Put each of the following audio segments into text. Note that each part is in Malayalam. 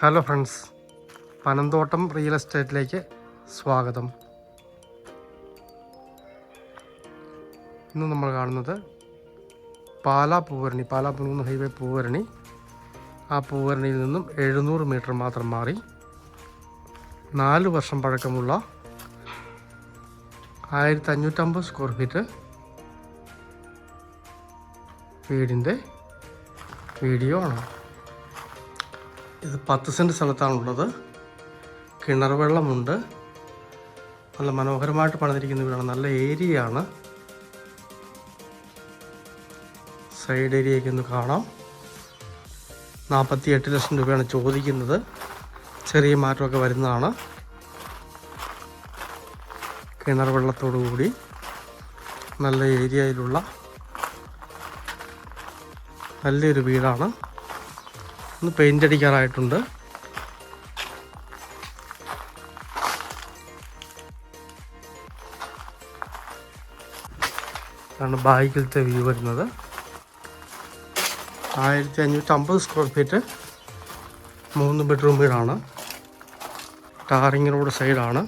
ഹലോ ഫ്രണ്ട്സ്, പനന്തോട്ടം റിയൽ എസ്റ്റേറ്റിലേക്ക് സ്വാഗതം. ഇന്ന് നമ്മൾ കാണുന്നത് പാലാ പൂവരണി, പാലാ ഹൈവേ പൂവരണി. ആ പൂവരണിയിൽ നിന്നും 700 മീറ്റർ മാത്രം മാറി 4 വർഷം പഴക്കമുള്ള 1550 സ്ക്വയർ ഫീറ്റ് വീടിൻ്റെ വീഡിയോ ആണ്. ഇത് 10 സെൻറ്റ് സ്ഥലത്താണുള്ളത്. കിണർ വെള്ളമുണ്ട്. നല്ല മനോഹരമായിട്ട് പണിതിരിക്കുന്ന വീടാണ്. നല്ല ഏരിയയാണ്. സൈഡ് ഏരിയയൊക്കെ ഒന്ന് കാണാം. 48 ലക്ഷം രൂപയാണ് ചോദിക്കുന്നത്. ചെറിയ മാറ്റമൊക്കെ വരുന്നതാണ്. കിണർ വെള്ളത്തോടു കൂടി നല്ല ഏരിയയിലുള്ള നല്ലൊരു വീടാണ്. ഒന്ന് പെയിൻ്റ് അടിക്കാറായിട്ടുണ്ട്. ഇതാണ് ബാക്കിലത്തെ വ്യൂ വരുന്നത്. 1550 സ്ക്വയർ ഫീറ്റ് 3 ബെഡ്റൂം വീടാണ്. ടാറിങ് റോഡ് സൈഡാണ്.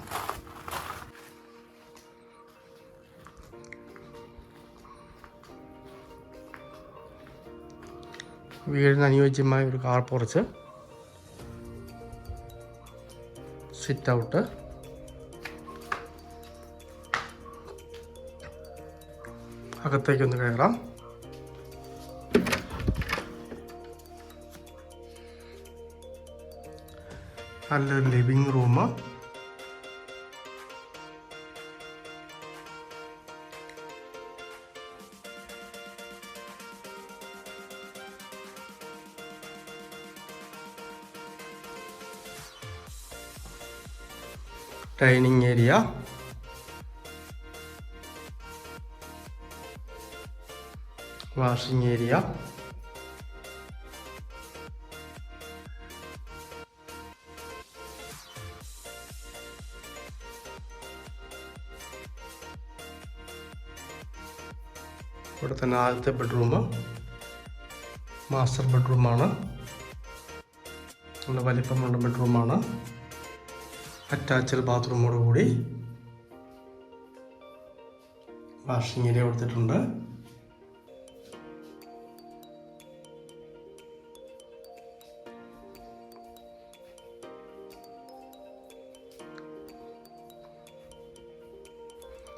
വീടിന് അനുയോജ്യമായ ഒരു കാർ പോർച്ച്, സിറ്റ് ഔട്ട്, അകത്തേക്കൊന്ന് കയറാം. നല്ലൊരു living room, dining area, washing area, ഇവിടെ തന്നെ ആദ്യത്തെ ബെഡ്റൂം മാസ്റ്റർ ബെഡ്റൂമാണ്. നല്ല വലിപ്പമുള്ള ബെഡ്റൂമാണ്. അറ്റാച്ച്ഡ് ബാത്റൂമോട് കൂടി വാഷിംഗ് ഏരിയ കൊടുത്തിട്ടുണ്ട്.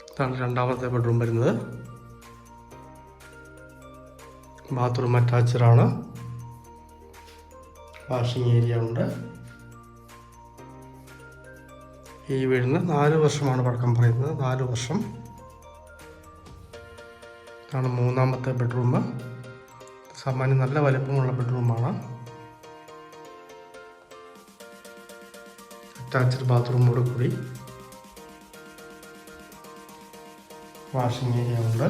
ഇതാണ് രണ്ടാമത്തെ ബെഡ്റൂം വരുന്നത്. ബാത്റൂം അറ്റാച്ച്ഡ് ആണ്. വാഷിംഗ് ഏരിയ ഉണ്ട്. ഈ വീടിന് 4 വർഷമാണ് പഴക്കം പറയുന്നത്. 4 വർഷം. ഇതാണ് മൂന്നാമത്തെ ബെഡ്റൂം. സാമാന്യം നല്ല വലിപ്പമുള്ള ബെഡ്റൂമാണ്. അറ്റാച്ച്ഡ് ബാത്റൂമോട് കൂടി വാഷിംഗ് ഏരിയ ഉണ്ട്.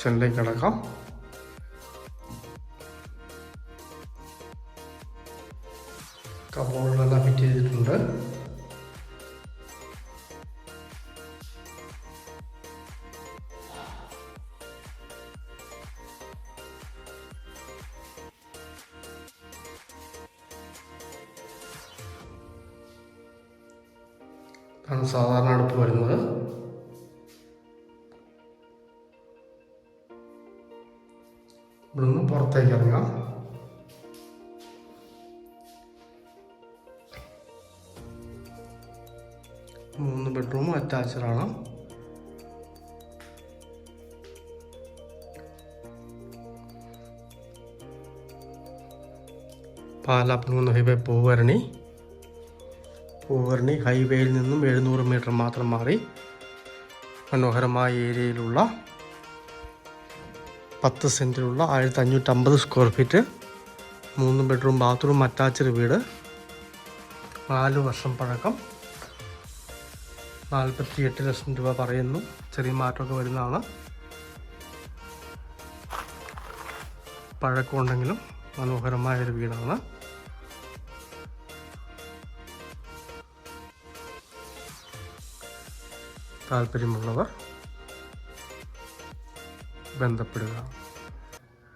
കിച്ചണിലേക്ക് കിടക്കാം. കബോർഡെല്ലാം ഫിറ്റ് ചെയ്തിട്ടുണ്ട്. ഇതാണ് സാധാരണ അടുപ്പ് വരുന്നത്. ഇവിടുന്ന് പുറത്തേക്ക് ഇറങ്ങാം. മൂന്ന് ബെഡ്റൂം അറ്റാച്ച്ഡ് ആണ്. പാലാ ഹൈവേ പൂവരണി ഹൈവേയിൽ നിന്നും 700 മീറ്റർ മാത്രം മാറി മനോഹരമായ ഏരിയയിലുള്ള 10 സെൻറ്റിലുള്ള 1550 square feet 3 bedroom bathroom attached വീട്. 4 വർഷം പഴക്കം. 48 ലക്ഷം രൂപ പറയുന്നു. ചെറിയ മാറ്റമൊക്കെ വരുന്നതാണ്. പഴക്കമുണ്ടെങ്കിലും മനോഹരമായൊരു വീടാണ്. താല്പര്യമുള്ളവർ ബന്ധപ്പെടുക.